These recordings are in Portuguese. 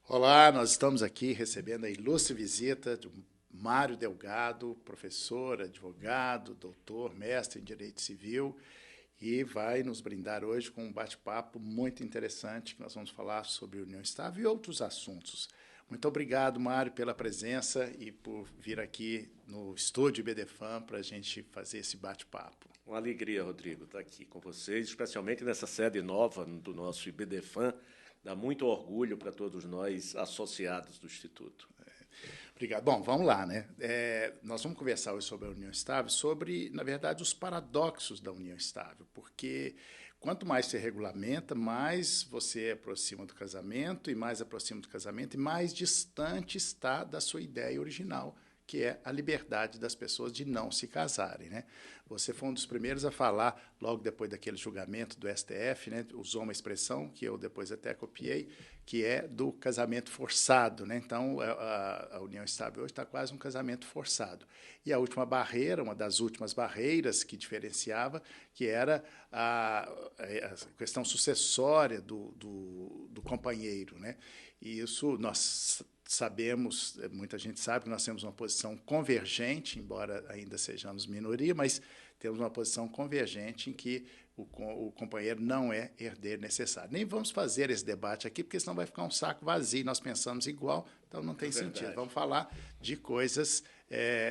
Olá, nós estamos aqui recebendo a ilustre visita de Mário Delgado, professor, advogado, doutor, mestre em Direito Civil, e vai nos brindar hoje com um bate-papo muito interessante, que nós vamos falar sobre união estável e outros assuntos. Muito obrigado, Mário, pela presença e por vir aqui no estúdio IBDFAN para a gente fazer esse bate-papo. Uma alegria, Rodrigo, estar aqui com vocês, especialmente nessa sede nova do nosso IBDFAN. Dá muito orgulho para todos nós associados do Instituto. Obrigado. Bom, vamos lá, né? Nós vamos conversar hoje sobre a união estável, sobre, na verdade, os paradoxos da união estável, porque quanto mais você regulamenta, mais você aproxima do casamento, e mais aproxima do casamento, e mais distante está da sua ideia original, que é a liberdade das pessoas de não se casarem, né? Você foi um dos primeiros a falar, logo depois daquele julgamento do STF, né? Usou uma expressão que eu depois até copiei, que é do casamento forçado, né? Então, a união estável hoje está quase um casamento forçado. E a última barreira, uma das últimas barreiras que diferenciava, que era a questão sucessória do companheiro, né? E isso nós sabemos, muita gente sabe que nós temos uma posição convergente, embora ainda sejamos minoria, mas temos uma posição convergente em que o companheiro não é herdeiro necessário. Nem vamos fazer esse debate aqui, porque senão vai ficar um saco vazio, nós pensamos igual, então não tem sentido. Vamos falar de coisas,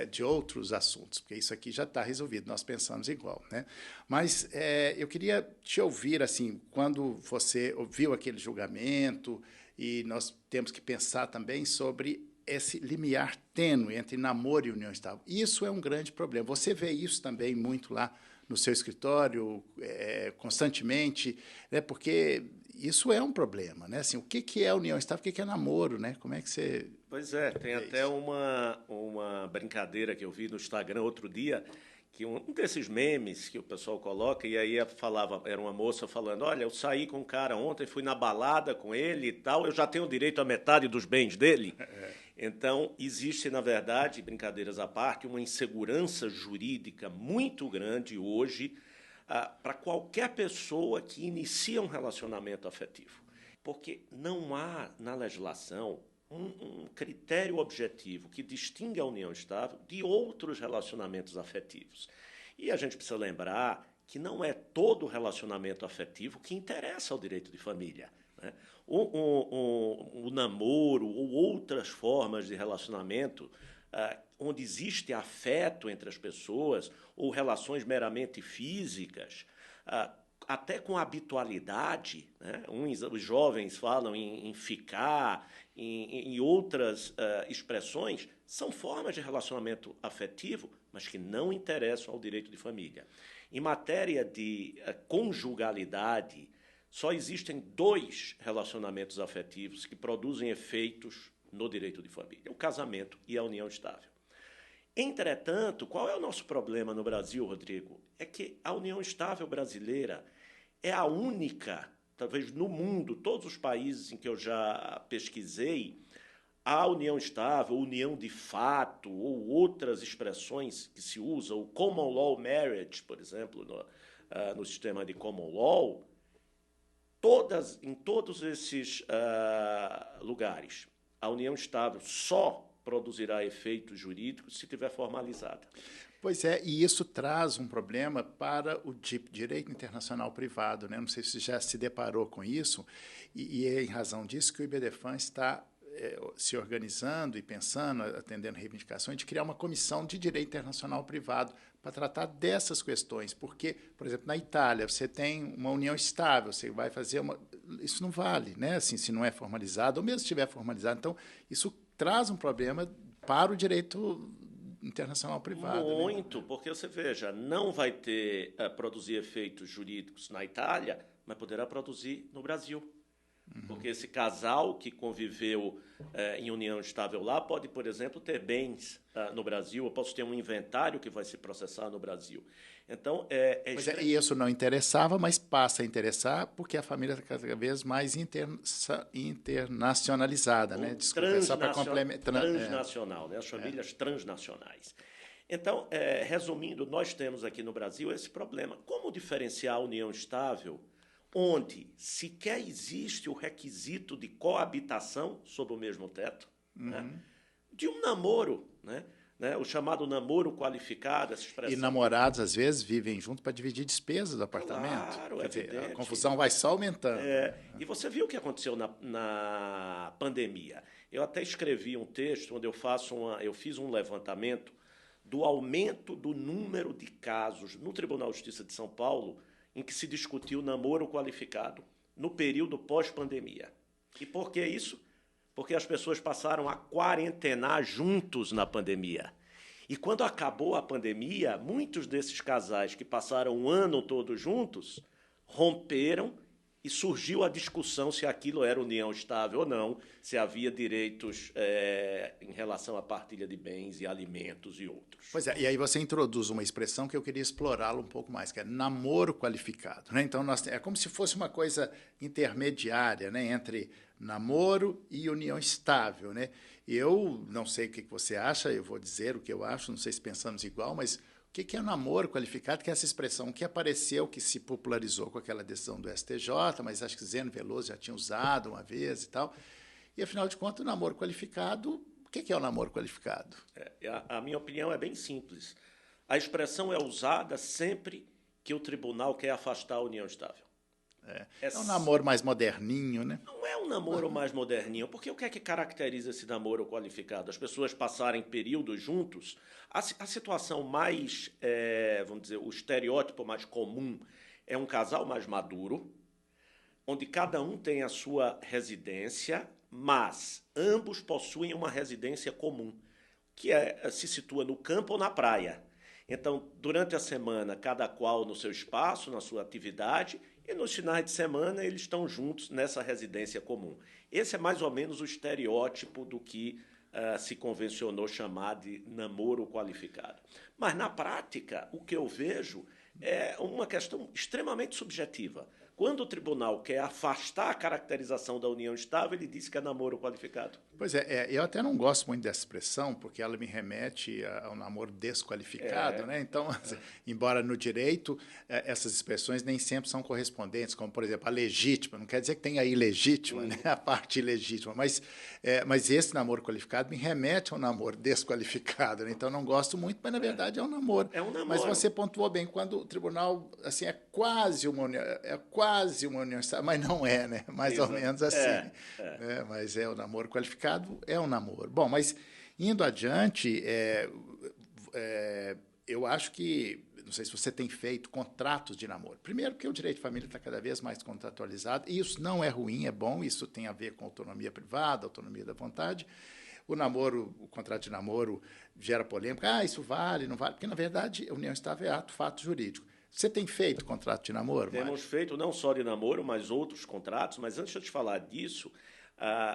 de outros assuntos, porque isso aqui já está resolvido, nós pensamos igual, né? Mas eu queria te ouvir, assim, quando você ouviu aquele julgamento, e nós temos que pensar também sobre esse limiar tênue entre namoro e união estável. Isso é um grande problema. Você vê isso também muito lá no seu escritório, constantemente, né? Porque isso é um problema, né? Assim, o que é união estável, o que é namoro, né? Como é que você... Pois é, tem até uma brincadeira que eu vi no Instagram outro dia, que um desses memes que o pessoal coloca, e aí falava, era uma moça falando, olha, eu saí com um cara ontem, fui na balada com ele e tal, eu já tenho direito a metade dos bens dele. Então, existe, na verdade, brincadeiras à parte, uma insegurança jurídica muito grande hoje para qualquer pessoa que inicia um relacionamento afetivo. Porque não há na legislação um critério objetivo que distingue a união estável de outros relacionamentos afetivos. E a gente precisa lembrar que não é todo relacionamento afetivo que interessa ao direito de família, né? O namoro ou outras formas de relacionamento onde existe afeto entre as pessoas ou relações meramente físicas, até com habitualidade, né? Os jovens falam em ficar, em outras expressões, são formas de relacionamento afetivo, mas que não interessam ao direito de família. Em matéria de conjugalidade, só existem dois relacionamentos afetivos que produzem efeitos no direito de família: o casamento e a união estável. Entretanto, qual é o nosso problema no Brasil, Rodrigo? É que a união estável brasileira é a única, talvez no mundo, todos os países em que eu já pesquisei, a união estável, união de fato, ou outras expressões que se usam, o common law marriage, por exemplo, no sistema de common law, em todos esses lugares, a união estável só produzirá efeitos jurídicos se tiver formalizada. Pois é, e isso traz um problema para o direito internacional privado, né? Não sei se você já se deparou com isso, e é em razão disso que o IBDFAN está se organizando e pensando, atendendo reivindicações, de criar uma comissão de direito internacional privado para tratar dessas questões. Porque, por exemplo, na Itália, você tem uma união estável, você vai fazer uma... Isso não vale, né? Assim, se não é formalizado, ou mesmo se estiver formalizado. Então, isso traz um problema para o direito internacional privado. Muito, né? porque você veja, não vai ter produzir efeitos jurídicos na Itália, mas poderá produzir no Brasil. Porque esse casal que conviveu em união estável lá pode, por exemplo, ter bens no Brasil. Eu posso ter um inventário que vai se processar no Brasil. Então, e isso não interessava, mas passa a interessar porque a família está cada vez mais internacionalizada, né? Desculpa, é só para complementar. Transnacional, né? As famílias transnacionais. Então, resumindo, nós temos aqui no Brasil esse problema. Como diferenciar a união estável onde sequer existe o requisito de coabitação sob o mesmo teto, né? De um namoro, né? O chamado namoro qualificado, essa expressão. E namorados, às vezes, vivem juntos para dividir despesas do apartamento. Claro, Quer dizer, evidente. a confusão vai só aumentando. E você viu o que aconteceu na pandemia. Eu até escrevi um texto onde eu fiz um levantamento do aumento do número de casos no Tribunal de Justiça de São Paulo em que se discutiu namoro qualificado no período pós-pandemia. E por que isso? Porque as pessoas passaram a quarentenar juntos na pandemia. E quando acabou a pandemia, muitos desses casais que passaram um ano todo juntos romperam e surgiu a discussão se aquilo era união estável ou não, se havia direitos em relação à partilha de bens e alimentos e outros. Pois é, e aí você introduz uma expressão que eu queria explorá-la um pouco mais, que é namoro qualificado, né? Então, é como se fosse uma coisa intermediária, né, entre namoro e união estável, né? Eu não sei o que você acha, eu vou dizer o que eu acho, não sei se pensamos igual, mas o que é o namoro qualificado? Que é essa expressão que apareceu, que se popularizou com aquela decisão do STJ, mas acho que Zeno Veloso já tinha usado uma vez e tal. E, afinal de contas, o namoro qualificado, o que é o namoro qualificado? A minha opinião é bem simples. A expressão é usada sempre que o tribunal quer afastar a união estável. É um namoro mais moderninho, né? Não é um namoro mais moderninho, porque o que é que caracteriza esse namoro qualificado? As pessoas passarem períodos juntos. A situação mais, vamos dizer, o estereótipo mais comum é um casal mais maduro, onde cada um tem a sua residência, mas ambos possuem uma residência comum, que se situa no campo ou na praia. Então, durante a semana, cada qual no seu espaço, na sua atividade, e nos finais de semana eles estão juntos nessa residência comum. Esse é mais ou menos o estereótipo do que se convencionou chamar de namoro qualificado. Mas, na prática, o que eu vejo é uma questão extremamente subjetiva. Quando o tribunal quer afastar a caracterização da união estável, ele diz que é namoro qualificado. Pois é, eu até não gosto muito dessa expressão, porque ela me remete ao namoro desqualificado, né? Então, embora no direito essas expressões nem sempre são correspondentes, como, por exemplo, a legítima, não quer dizer que tenha a ilegítima, né? A parte ilegítima, mas esse namoro qualificado me remete ao namoro desqualificado, né? Então, não gosto muito, mas, na verdade, é um namoro. É um namoro. Mas você pontuou bem, quando o tribunal, assim, é quase uma união estável, mas não é, né? Mais ou menos assim. Mas é o namoro qualificado, é um namoro. Bom, mas indo adiante, eu acho que, não sei se você tem feito contratos de namoro. Primeiro, porque o direito de família está cada vez mais contratualizado, e isso não é ruim, é bom, isso tem a ver com autonomia privada, autonomia da vontade. O contrato de namoro gera polêmica, isso vale, não vale, porque, na verdade, a união estável é fato jurídico. Você tem feito contrato de namoro, Mário? Temos feito não só de namoro, mas outros contratos. Mas antes de eu te falar disso,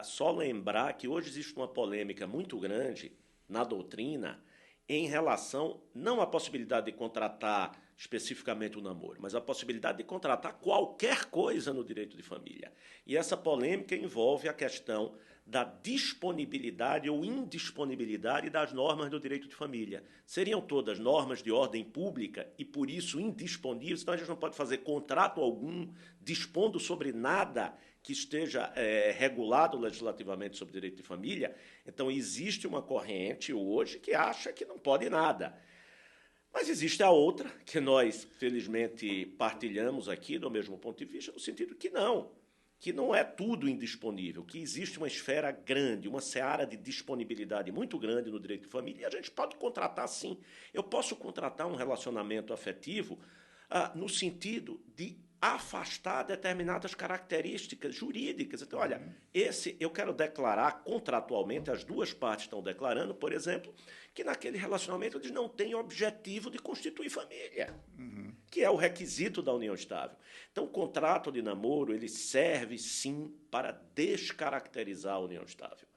só lembrar que hoje existe uma polêmica muito grande na doutrina em relação não à possibilidade de contratar especificamente o namoro, mas a possibilidade de contratar qualquer coisa no direito de família. E essa polêmica envolve a questão da disponibilidade ou indisponibilidade das normas do direito de família. Seriam todas normas de ordem pública e, por isso, indisponíveis. Então, a gente não pode fazer contrato algum dispondo sobre nada que esteja regulado legislativamente sobre direito de família. Então, existe uma corrente hoje que acha que não pode nada. Mas existe a outra, que nós, felizmente, partilhamos aqui do mesmo ponto de vista, no sentido que não é tudo indisponível, que existe uma esfera grande, uma seara de disponibilidade muito grande no direito de família, e a gente pode contratar, sim. Eu posso contratar um relacionamento afetivo no sentido de afastar determinadas características jurídicas. Então, olha, eu quero declarar contratualmente, as duas partes estão declarando, por exemplo, que naquele relacionamento eles não têm objetivo de constituir família, que é o requisito da união estável. Então, o contrato de namoro, ele serve, sim, para descaracterizar a união estável.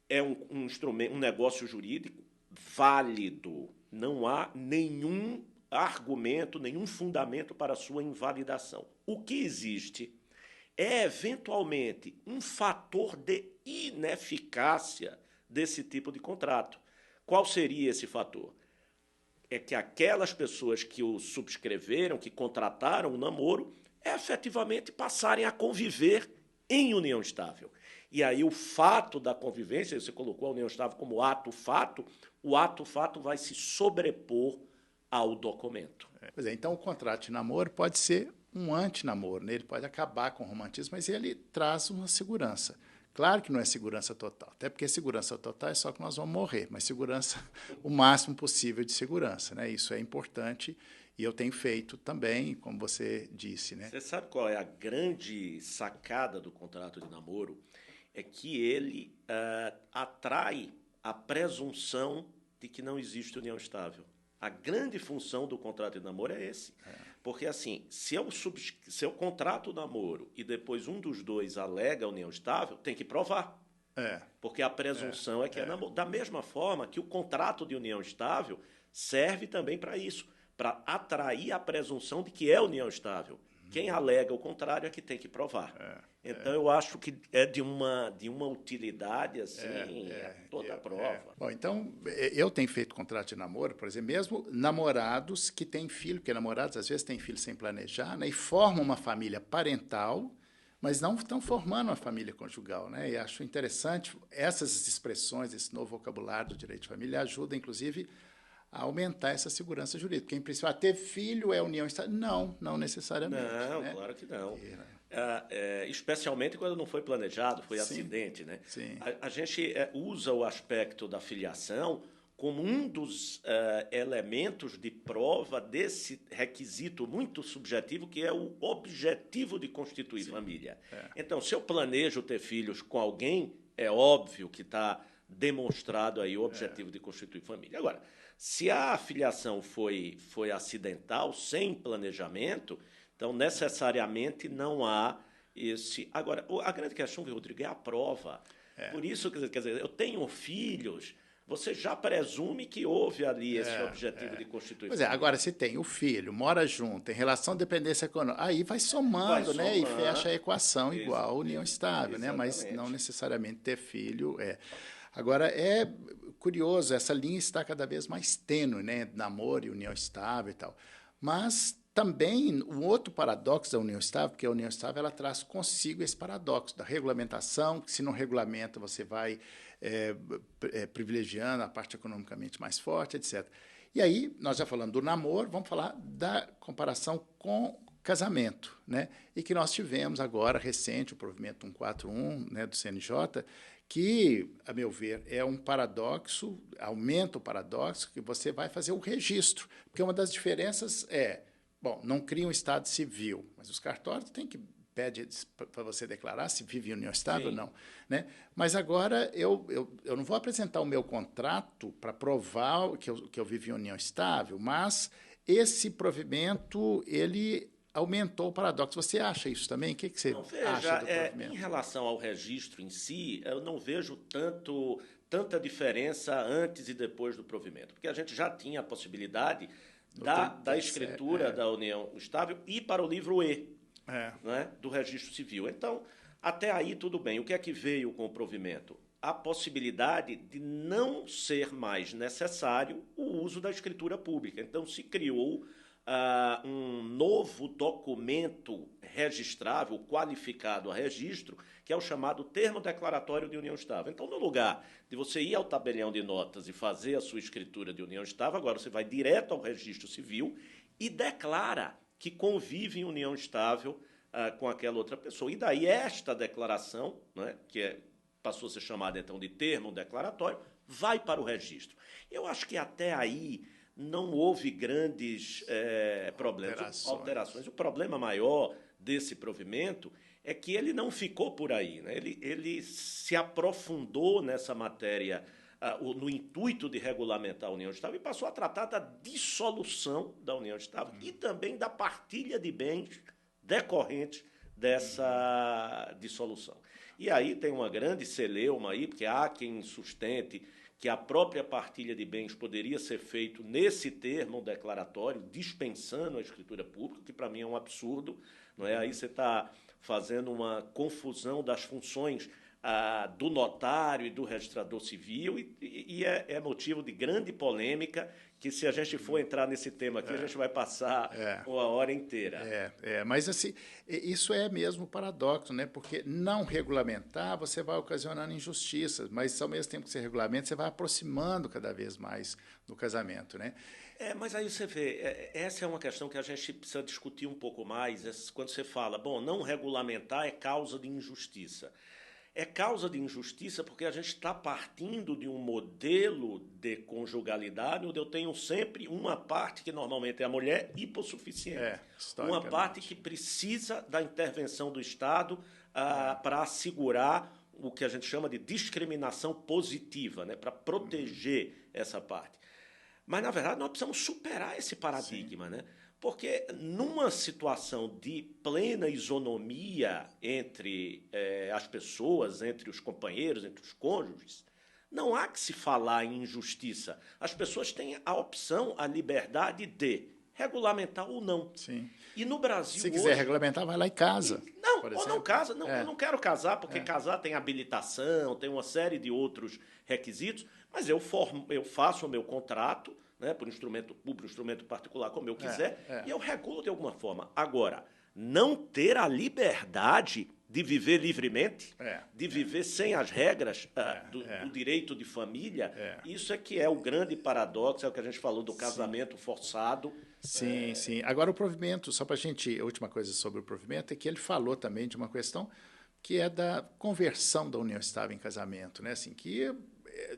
É um instrumento, um negócio jurídico válido. Não há nenhum argumento, nenhum fundamento para a sua invalidação. O que existe é, eventualmente, um fator de ineficácia desse tipo de contrato. Qual seria esse fator? É que aquelas pessoas que o subscreveram, que contrataram o namoro, efetivamente passarem a conviver em união estável. E aí o fato da convivência, você colocou a união estável como ato-fato, o ato-fato vai se sobrepor ao documento. Pois é, então o contrato de namoro pode ser um antinamoro, né? Ele pode acabar com o romantismo, mas ele traz uma segurança. Claro que não é segurança total, até porque segurança total é só que nós vamos morrer, mas segurança, o máximo possível de segurança, né? Isso é importante e eu tenho feito também, como você disse, né? Você sabe qual é a grande sacada do contrato de namoro? É que ele atrai a presunção de que não existe união estável. A grande função do contrato de namoro é esse. Porque, assim, se eu contrato o namoro e depois um dos dois alega a união estável, tem que provar. Porque a presunção é que é namoro. Da mesma forma que o contrato de união estável serve também para isso, para atrair a presunção de que é união estável. Quem alega o contrário é que tem que provar. Então, eu acho que é de uma utilidade, assim, toda a prova. Bom, então, eu tenho feito contrato de namoro, por exemplo, mesmo namorados que têm filho, porque namorados, às vezes, têm filho sem planejar, né, e formam uma família parental, mas não estão formando uma família conjugal, né? E acho interessante essas expressões, esse novo vocabulário do direito de família ajuda, inclusive, a aumentar essa segurança jurídica. Porque, em princípio, ter filho é união estável? Não necessariamente. Não, né? Claro que não. Especialmente quando não foi planejado, foi acidente. Né? Sim. A gente usa o aspecto da filiação como um dos elementos de prova desse requisito muito subjetivo, que é o objetivo de constituir família. Então, se eu planejo ter filhos com alguém, é óbvio que está demonstrado aí o objetivo de constituir família. Agora, se a filiação foi acidental, sem planejamento, então necessariamente não há esse... Agora, a grande questão, Rodrigo, é a prova. Por isso, quer dizer, eu tenho filhos, você já presume que houve ali esse objetivo de constituir Pois família. Agora, se tem o filho, mora junto, tem relação de dependência econômica, aí vai somando, né? E fecha a equação igual a união estável, né? Mas não necessariamente ter filho Agora, é curioso, essa linha está cada vez mais tênue, né? Namoro e união estável e tal. Mas também um outro paradoxo da união estável, porque a união estável ela traz consigo esse paradoxo da regulamentação, que se não regulamenta você vai privilegiando a parte economicamente mais forte, etc. E aí, nós já falando do namoro, vamos falar da comparação com casamento, né? E que nós tivemos agora, recente, o provimento 141, né, do CNJ, que, a meu ver, é um paradoxo, aumenta o paradoxo, que você vai fazer o registro. Porque uma das diferenças não cria um Estado civil, mas os cartórios têm que pedir para você declarar se vive em união estável ou não. Né? Mas agora eu não vou apresentar o meu contrato para provar que eu vivo em união estável, mas esse provimento, ele aumentou o paradoxo. Você acha isso também? O que você acha do provimento? Em relação ao registro em si, eu não vejo tanta diferença antes e depois do provimento, porque a gente já tinha a possibilidade da escritura da união estável e para o livro E, né, do registro civil. Então, até aí tudo bem. O que é que veio com o provimento? A possibilidade de não ser mais necessário o uso da escritura pública. Então, se criou um novo documento registrável, qualificado a registro, que é o chamado termo declaratório de união estável. Então, no lugar de você ir ao tabelião de notas e fazer a sua escritura de união estável, agora você vai direto ao registro civil e declara que convive em união estável com aquela outra pessoa. E daí esta declaração, né, passou a ser chamada então de termo declaratório, vai para o registro. Eu acho que até aí não houve grandes problemas, alterações. O problema maior desse provimento é que ele não ficou por aí. Né? Ele se aprofundou nessa matéria no intuito de regulamentar a união estável e passou a tratar da dissolução da união estável e também da partilha de bens decorrentes dessa dissolução. E aí tem uma grande celeuma aí, porque há quem sustente que a própria partilha de bens poderia ser feito nesse termo declaratório, dispensando a escritura pública, que para mim é um absurdo. Não é? Aí você está fazendo uma confusão das funções do notário e do registrador civil, e é motivo de grande polêmica, que se a gente for entrar nesse tema aqui, a gente vai passar uma hora inteira. Mas assim, isso é mesmo paradoxo, né? Porque não regulamentar, você vai ocasionando injustiças, mas ao mesmo tempo que você regulamenta, você vai aproximando cada vez mais do casamento, né? Mas aí você vê, essa é uma questão que a gente precisa discutir um pouco mais, quando você fala, bom, não regulamentar é causa de injustiça. É causa de injustiça porque a gente está partindo de um modelo de conjugalidade onde eu tenho sempre uma parte, que normalmente é a mulher, hipossuficiente. Uma parte que precisa da intervenção do Estado para assegurar o que a gente chama de discriminação positiva, né, para proteger essa parte. Mas, na verdade, nós precisamos superar esse paradigma, né? Porque numa situação de plena isonomia entre as pessoas, entre os companheiros, entre os cônjuges, não há que se falar em injustiça. As pessoas têm a opção, a liberdade de regulamentar ou não. Sim. E no Brasil se quiser regulamentar, vai lá e casa. Ou não casa. Não, eu não quero casar, porque casar tem habilitação, tem uma série de outros requisitos, mas eu faço o meu contrato, né, por instrumento público, instrumento particular, como eu quiser, e eu regulo de alguma forma. Agora, não ter a liberdade de viver livremente, de viver sem as regras do direito de família, isso é que é o grande paradoxo, é o que a gente falou do casamento forçado. Sim. Agora, o provimento, só para a gente, a última coisa sobre o provimento, é que ele falou também de uma questão que é da conversão da união estável em casamento, né? Assim, que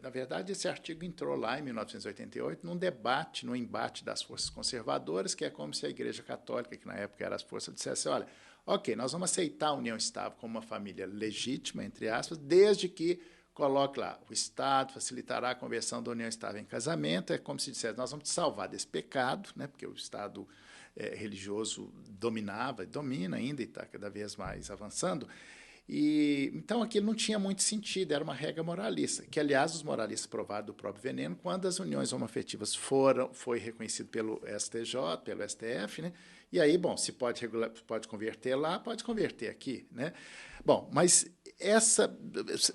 na verdade, esse artigo entrou lá em 1988 num debate, num embate das forças conservadoras, que é como se a Igreja Católica, que na época era as forças, dissesse, olha, ok, nós vamos aceitar a união estável como uma família legítima, entre aspas, desde que coloque lá, o Estado facilitará a conversão da união estável em casamento, é como se dissesse, nós vamos te salvar desse pecado, né, porque o Estado religioso domina ainda e está cada vez mais avançando. Então, aquilo não tinha muito sentido, era uma regra moralista, que, aliás, os moralistas provaram do próprio veneno quando as uniões homoafetivas foi reconhecido pelo STJ, pelo STF, né? E aí, bom, se pode converter lá, pode converter aqui, né? Bom, mas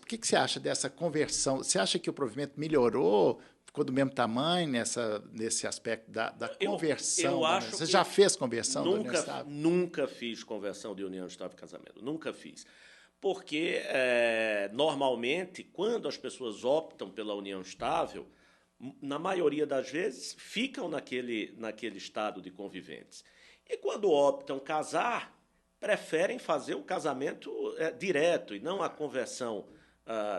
o que você acha dessa conversão? Você acha que o provimento melhorou, ficou do mesmo tamanho nesse aspecto da conversão? Você já fez conversão da união estável? Nunca fiz conversão de união estável e casamento, nunca fiz. Porque, normalmente, quando as pessoas optam pela união estável, na maioria das vezes, ficam naquele estado de conviventes. E quando optam casar, preferem fazer o casamento direto e não a conversão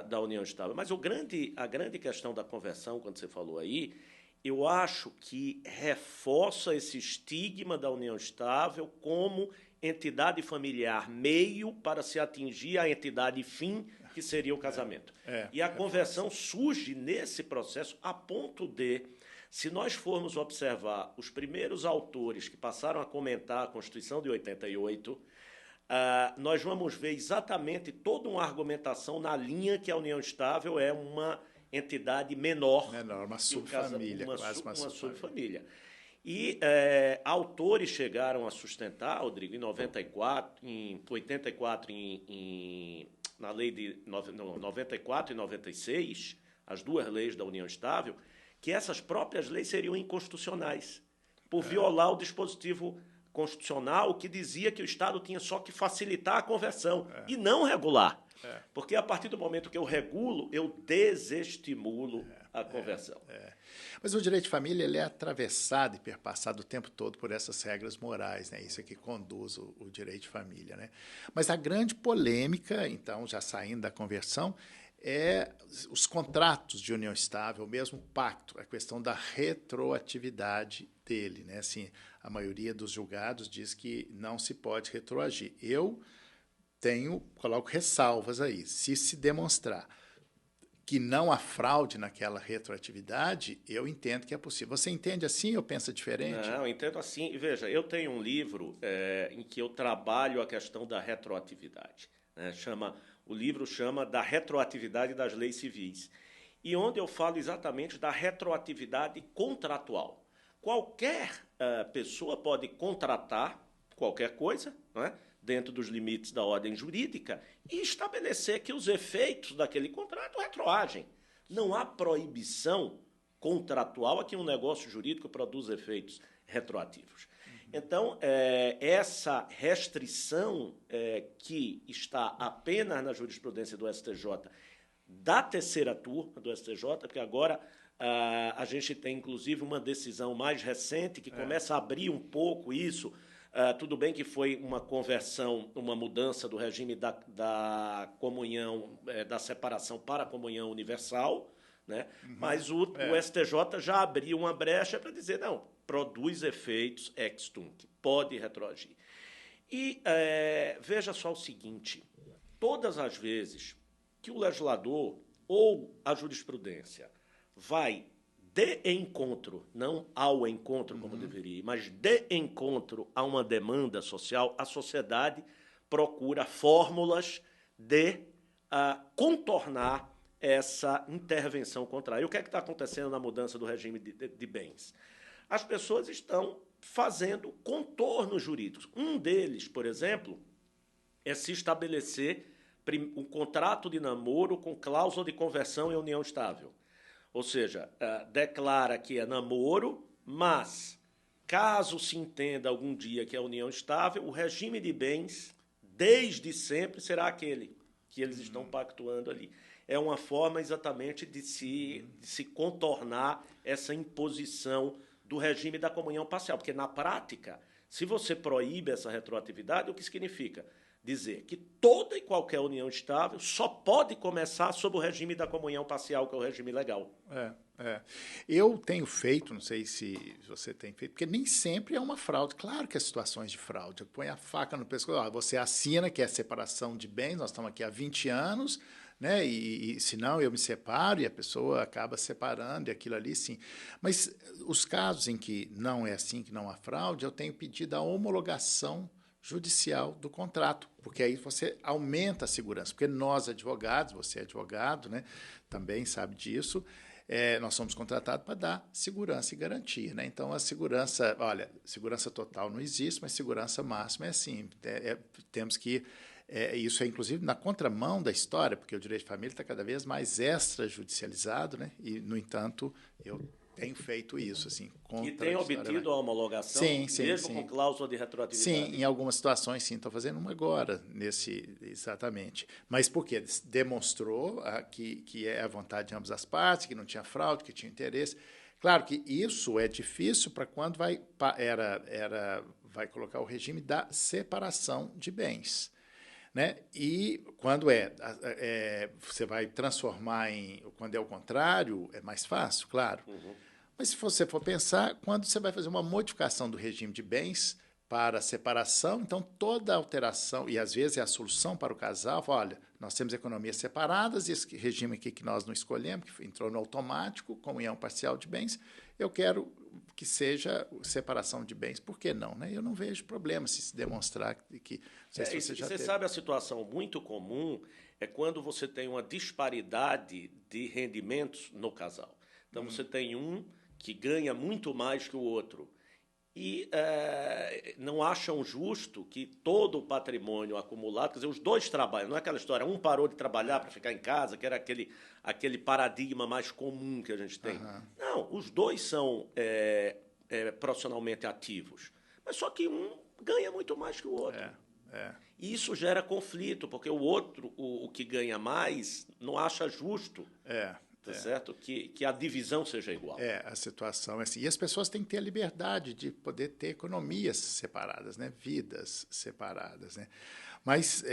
da união estável. Mas a grande questão da conversão, quando você falou aí, eu acho que reforça esse estigma da união estável como entidade familiar meio para se atingir a entidade fim, que seria o casamento. E a conversão surge nesse processo a ponto de, se nós formos observar os primeiros autores que passaram a comentar a Constituição de 88, nós vamos ver exatamente toda uma argumentação na linha que a união estável é uma entidade menor, uma subfamília, quase uma subfamília. E autores chegaram a sustentar, Rodrigo, em 84, na lei de 94 e 96, as duas leis da união estável, que essas próprias leis seriam inconstitucionais, por violar o dispositivo constitucional que dizia que o Estado tinha só que facilitar a conversão e não regular. Porque a partir do momento que eu regulo, eu desestimulo a conversão. Mas o direito de família ele é atravessado e perpassado o tempo todo por essas regras morais, né? Isso é que conduz o direito de família, né? Mas a grande polêmica, então, já saindo da conversão, é os contratos de união estável, o mesmo pacto, a questão da retroatividade dele, né? Assim, a maioria dos julgados diz que não se pode retroagir. Eu coloco ressalvas aí. Se demonstrar que não há fraude naquela retroatividade, eu entendo que é possível. Você entende assim ou pensa diferente? Não, eu entendo assim. Veja, eu tenho um livro em que eu trabalho a questão da retroatividade. Né? O livro chama Da Retroatividade das Leis Civis. E onde eu falo exatamente da retroatividade contratual. Qualquer pessoa pode contratar qualquer coisa, não é? dentro dos limites da ordem jurídica, e estabelecer que os efeitos daquele contrato retroagem. Não há proibição contratual a que um negócio jurídico produz efeitos retroativos. Então, essa restrição que está apenas na jurisprudência do STJ, da terceira turma do STJ, porque agora a gente tem, inclusive, uma decisão mais recente que começa a abrir um pouco isso. Tudo bem que foi uma conversão, uma mudança do regime da comunhão, da separação para a comunhão universal, né? Mas o STJ já abriu uma brecha para dizer, não, produz efeitos ex tunc, pode retroagir. E veja só o seguinte, todas as vezes que o legislador ou a jurisprudência vai de encontro, não ao encontro como deveria, mas de encontro a uma demanda social, a sociedade procura fórmulas de contornar essa intervenção contrária. E o que é que está acontecendo na mudança do regime de bens? As pessoas estão fazendo contornos jurídicos. Um deles, por exemplo, é se estabelecer um contrato de namoro com cláusula de conversão em união estável. Ou seja, declara que é namoro, mas, caso se entenda algum dia que é união estável, o regime de bens, desde sempre, será aquele que eles estão pactuando ali. É uma forma exatamente de se contornar essa imposição do regime da comunhão parcial. Porque, na prática, se você proíbe essa retroatividade, o que significa? Dizer que toda e qualquer união estável só pode começar sob o regime da comunhão parcial, que é o regime legal. Eu tenho feito, não sei se você tem feito, porque nem sempre é uma fraude. Claro que há situações de fraude. Põe a faca no pescoço, você assina que é separação de bens, nós estamos aqui há 20 anos, né? E se não, eu me separo e a pessoa acaba separando e aquilo ali, sim. Mas os casos em que não é assim, que não há fraude, eu tenho pedido a homologação judicial do contrato, porque aí você aumenta a segurança, porque nós advogados, você é advogado, né, também sabe disso, nós somos contratados para dar segurança e garantia, né? Então, a segurança, olha, segurança total não existe, mas segurança máxima é assim, temos que, isso é inclusive na contramão da história, porque o direito de família está cada vez mais extrajudicializado, né? E, no entanto, eu tenho feito isso, assim. E tem obtido a homologação, mesmo com cláusula de retroatividade? Sim, em algumas situações, sim. Estou fazendo uma agora, exatamente. Mas por quê? Demonstrou que é a vontade de ambas as partes, que não tinha fraude, que tinha interesse. Claro que isso é difícil para quando vai colocar o regime da separação de bens. Né? E quando você vai transformar quando é o contrário, é mais fácil, claro. Mas se você for pensar, quando você vai fazer uma modificação do regime de bens para separação, então toda alteração, e às vezes é a solução para o casal, olha, nós temos economias separadas, e esse regime aqui que nós não escolhemos, que entrou no automático, comunhão parcial de bens, eu quero que seja separação de bens. Por que não? Né? Eu não vejo problema se demonstrar que... Você sabe, a situação muito comum é quando você tem uma disparidade de rendimentos no casal. Então, você tem um que ganha muito mais que o outro e não acham justo que todo o patrimônio acumulado, quer dizer, os dois trabalham, não é aquela história, um parou de trabalhar para ficar em casa, que era aquele paradigma mais comum que a gente tem. Não, os dois são profissionalmente ativos, mas só que um ganha muito mais que o outro. E isso gera conflito, porque o outro, o que ganha mais, não acha justo. Certo? Que a divisão seja igual. A situação é assim. E as pessoas têm que ter a liberdade de poder ter economias separadas, né? Vidas separadas, né? Mas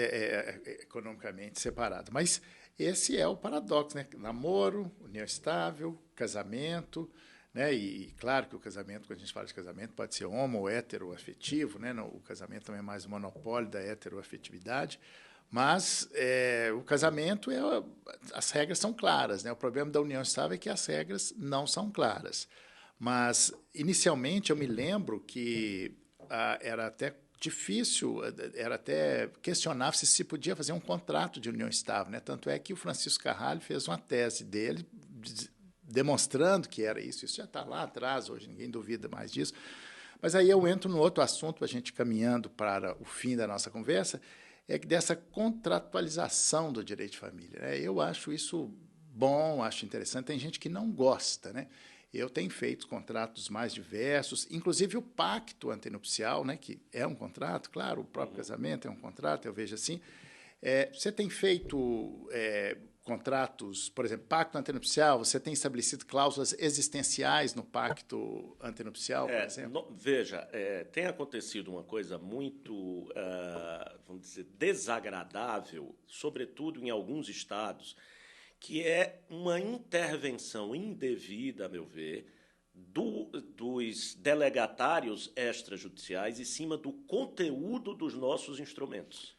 economicamente separadas. Mas esse é o paradoxo, né? Namoro, união estável, casamento, né? E claro que o casamento, quando a gente fala de casamento, pode ser homo ou heteroafetivo, né? O casamento também é mais o monopólio da heteroafetividade. Mas o casamento, as regras são claras, né? O problema da união estável é que as regras não são claras. Mas, inicialmente, eu me lembro que era até difícil, era até questionável se podia fazer um contrato de união estável, né? Tanto é que o Francisco Carralho fez uma tese dele demonstrando que era isso. Isso já está lá atrás, hoje ninguém duvida mais disso. Mas aí eu entro no outro assunto, a gente caminhando para o fim da nossa conversa, é que dessa contratualização do direito de família, né? Eu acho isso bom, acho interessante. Tem gente que não gosta, né? Eu tenho feito contratos mais diversos, inclusive o pacto antenupcial, né, que é um contrato, claro, o próprio casamento é um contrato, eu vejo assim. Você tem feito contratos, por exemplo, pacto antenupcial, você tem estabelecido cláusulas existenciais no pacto antenupcial, por exemplo? Veja, tem acontecido uma coisa muito, vamos dizer, desagradável, sobretudo em alguns estados, que é uma intervenção indevida, a meu ver, dos delegatários extrajudiciais em cima do conteúdo dos nossos instrumentos.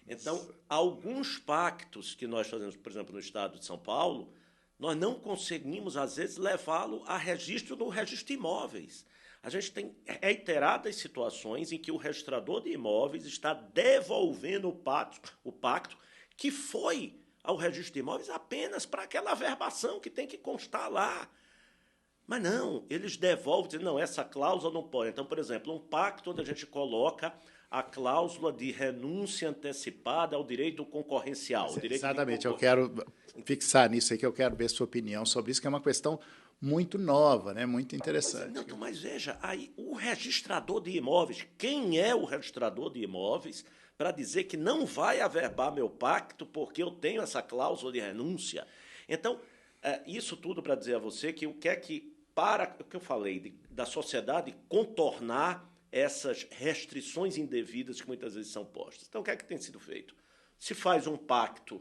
Então, alguns pactos que nós fazemos, por exemplo, no estado de São Paulo, nós não conseguimos, às vezes, levá-lo a registro no registro de imóveis. A gente tem reiteradas situações em que o registrador de imóveis está devolvendo o pacto que foi ao registro de imóveis apenas para aquela averbação que tem que constar lá. Mas não, eles devolvem, dizem, não, essa cláusula não pode. Então, por exemplo, um pacto onde a gente coloca a cláusula de renúncia antecipada ao direito concorrencial. Exatamente, eu quero fixar nisso aí, que eu quero ver sua opinião sobre isso, que é uma questão muito nova, né? Muito interessante. Não, mas veja, aí o registrador de imóveis, quem é o registrador de imóveis para dizer que não vai averbar meu pacto porque eu tenho essa cláusula de renúncia? Então, isso tudo para dizer a você que o que é que, para o que eu falei, da sociedade contornar essas restrições indevidas que muitas vezes são postas. Então, o que é que tem sido feito? Se faz um pacto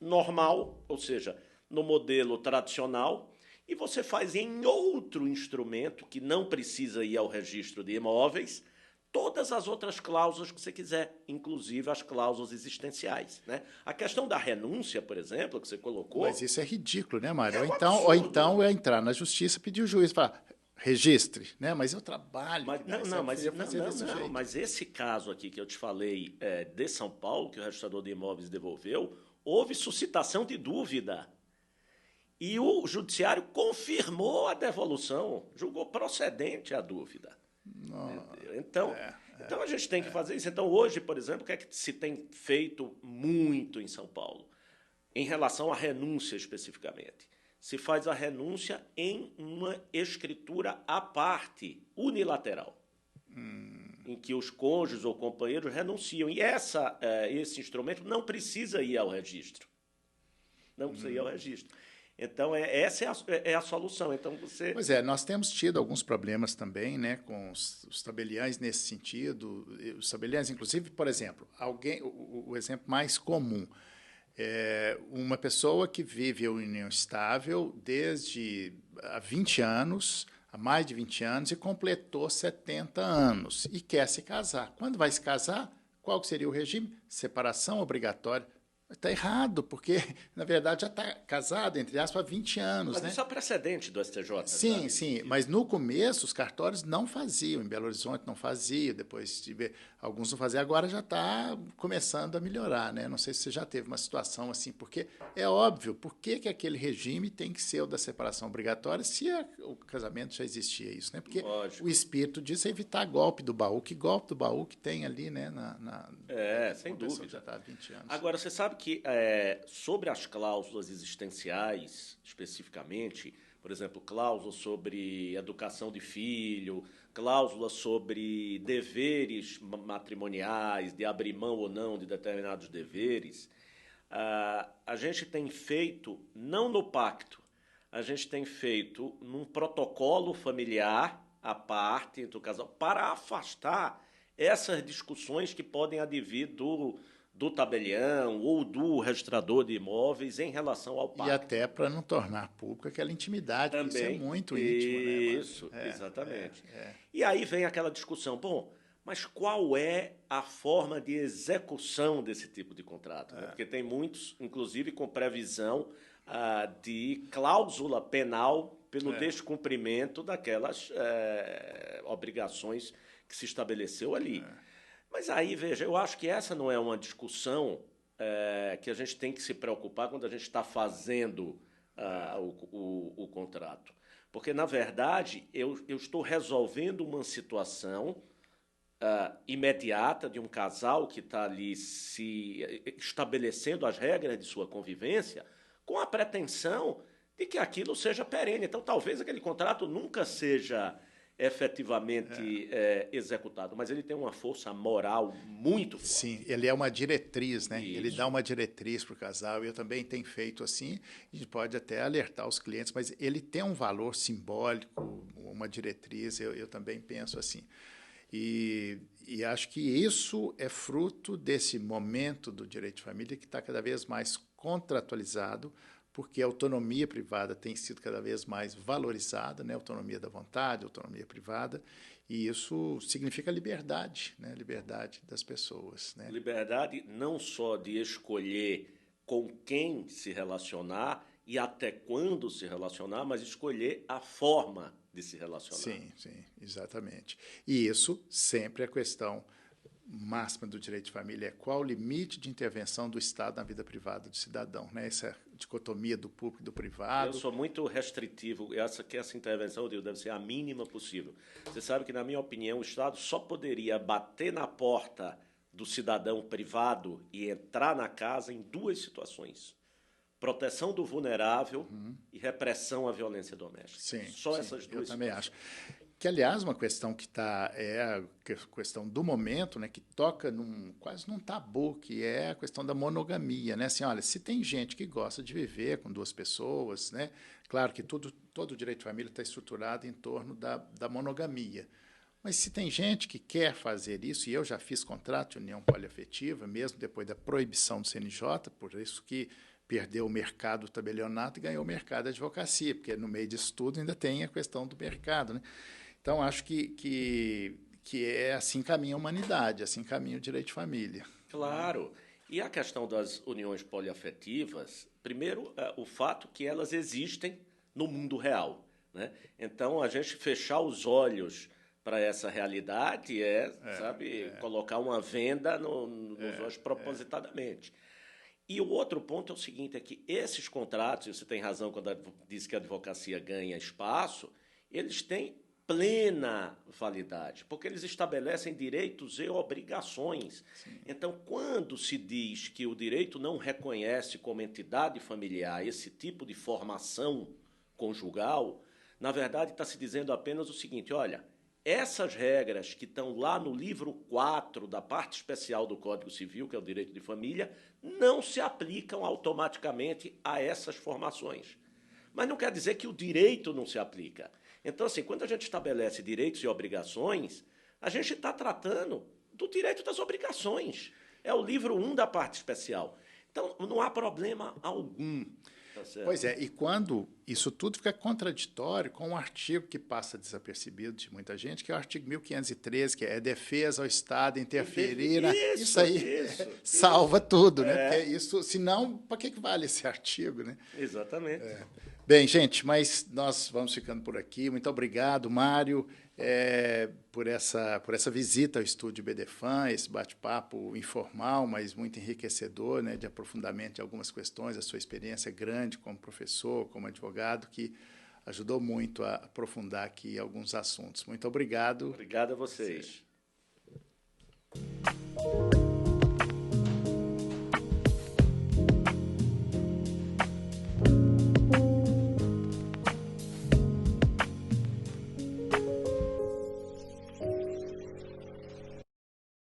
normal, ou seja, no modelo tradicional, e você faz em outro instrumento que não precisa ir ao registro de imóveis todas as outras cláusulas que você quiser, inclusive as cláusulas existenciais, né? A questão da renúncia, por exemplo, que você colocou... Mas isso é ridículo, né, Mário? Ou então é entrar na justiça, pedir o juiz e falar, registre, né? Mas eu trabalho. Mas esse caso aqui que eu te falei de São Paulo, que o registrador de imóveis devolveu, houve suscitação de dúvida. E o judiciário confirmou a devolução, julgou procedente a dúvida. Então a gente tem que fazer isso. Então, hoje, por exemplo, o que é que se tem feito muito em São Paulo? Em relação à renúncia, especificamente. Se faz a renúncia em uma escritura à parte, unilateral, em que os cônjuges ou companheiros renunciam. E esse instrumento não precisa ir ao registro. Não precisa ir ao registro. Então, essa é a solução. Então, você... Pois nós temos tido alguns problemas também, né, com os tabeliães nesse sentido. Os tabeliães, inclusive, por exemplo, o exemplo mais comum é uma pessoa que vive em união estável desde há 20 anos, há mais de 20 anos, e completou 70 anos e quer se casar. Quando vai se casar, qual que seria o regime? Separação obrigatória. Está errado, porque, na verdade, já está casado, entre aspas, há 20 anos. Mas né? isso é precedente do STJ. Sim, sim, mas no começo os cartórios não faziam, em Belo Horizonte não fazia, depois alguns não faziam, agora já está começando a melhorar, né? Não sei se você já teve uma situação assim, porque é óbvio, por que aquele regime tem que ser o da separação obrigatória se o casamento já existia isso, né? Porque Lógico. O espírito disso é evitar golpe do baú, que golpe do baú que tem ali, né? Sem dúvida. Já está há 20 anos. Agora, você sabe que sobre as cláusulas existenciais, especificamente, por exemplo, cláusula sobre educação de filho, cláusula sobre deveres matrimoniais, de abrir mão ou não de determinados deveres, a gente tem feito, não no pacto, a gente tem feito num protocolo familiar à parte entre o casal, para afastar essas discussões que podem advir do tabelião ou do registrador de imóveis em relação ao pacto. E até para não tornar público aquela intimidade, também, isso é muito íntimo, né? Isso, exatamente. E aí vem aquela discussão, mas qual é a forma de execução desse tipo de contrato? Né? Porque tem muitos, inclusive com previsão de cláusula penal pelo descumprimento daquelas obrigações que se estabeleceu ali. Mas aí, veja, eu acho que essa não é uma discussão que a gente tem que se preocupar quando a gente está fazendo o contrato. Porque, na verdade, eu estou resolvendo uma situação imediata de um casal que está ali se estabelecendo as regras de sua convivência com a pretensão de que aquilo seja perene. Então, talvez aquele contrato nunca seja efetivamente executado, mas ele tem uma força moral muito forte. Sim, ele é uma diretriz, né? Isso. Ele dá uma diretriz para o casal. Eu também tenho feito assim, a gente pode até alertar os clientes, mas ele tem um valor simbólico, uma diretriz, eu também penso assim. E acho que isso é fruto desse momento do direito de família que está cada vez mais contratualizado, porque a autonomia privada tem sido cada vez mais valorizada, né? Autonomia da vontade, autonomia privada, e isso significa liberdade, né? Liberdade das pessoas, né? Liberdade não só de escolher com quem se relacionar e até quando se relacionar, mas escolher a forma de se relacionar. Sim, exatamente. E isso sempre é a questão máxima do direito de família, é qual o limite de intervenção do Estado na vida privada do cidadão, né? Essa dicotomia do público e do privado. Eu sou muito restritivo, essa intervenção deve ser a mínima possível. Você sabe que, na minha opinião, o Estado só poderia bater na porta do cidadão privado e entrar na casa em duas situações: proteção do vulnerável e repressão à violência doméstica. Só essas duas situações. Eu também acho. Que, aliás, uma questão que é a questão do momento, né, que toca quase num tabu, que é a questão da monogamia, né? Assim, olha, se tem gente que gosta de viver com duas pessoas, né? Claro que todo o direito de família está estruturado em torno da monogamia. Mas se tem gente que quer fazer isso, e eu já fiz contrato de união poliafetiva, mesmo depois da proibição do CNJ, por isso que perdeu o mercado do tabelionato e ganhou o mercado da advocacia, porque no meio disso tudo ainda tem a questão do mercado, né? Então, acho que é assim caminha a humanidade, assim caminha o direito de família. Claro. E a questão das uniões poliafetivas, primeiro, o fato que elas existem no mundo real, né? Então, a gente fechar os olhos para essa realidade colocar uma venda nos olhos propositadamente. E o outro ponto é o seguinte, é que esses contratos, e você tem razão quando diz que a advocacia ganha espaço, eles têm plena validade, porque eles estabelecem direitos e obrigações. Sim. Então, quando se diz que o direito não reconhece como entidade familiar esse tipo de formação conjugal, na verdade está se dizendo apenas o seguinte, olha, essas regras que estão lá no livro 4 da parte especial do Código Civil, que é o direito de família, não se aplicam automaticamente a essas formações. Mas não quer dizer que o direito não se aplica. Então, assim, quando a gente estabelece direitos e obrigações, a gente está tratando do direito das obrigações. É o livro 1 da parte especial. Então, não há problema algum. Tá certo? Pois é, e quando isso tudo fica contraditório com um artigo que passa desapercebido de muita gente, que é o artigo 1513, que é defesa ao Estado interferir. Isso aí salva tudo, né? Porque isso, senão, para que vale esse artigo, né? Exatamente. Bem, gente, mas nós vamos ficando por aqui. Muito obrigado, Mário, por essa visita ao estúdio BDFAM, esse bate-papo informal, mas muito enriquecedor, né, de aprofundamento de algumas questões, a sua experiência grande como professor, como advogado, que ajudou muito a aprofundar aqui alguns assuntos. Muito obrigado. Obrigado a vocês.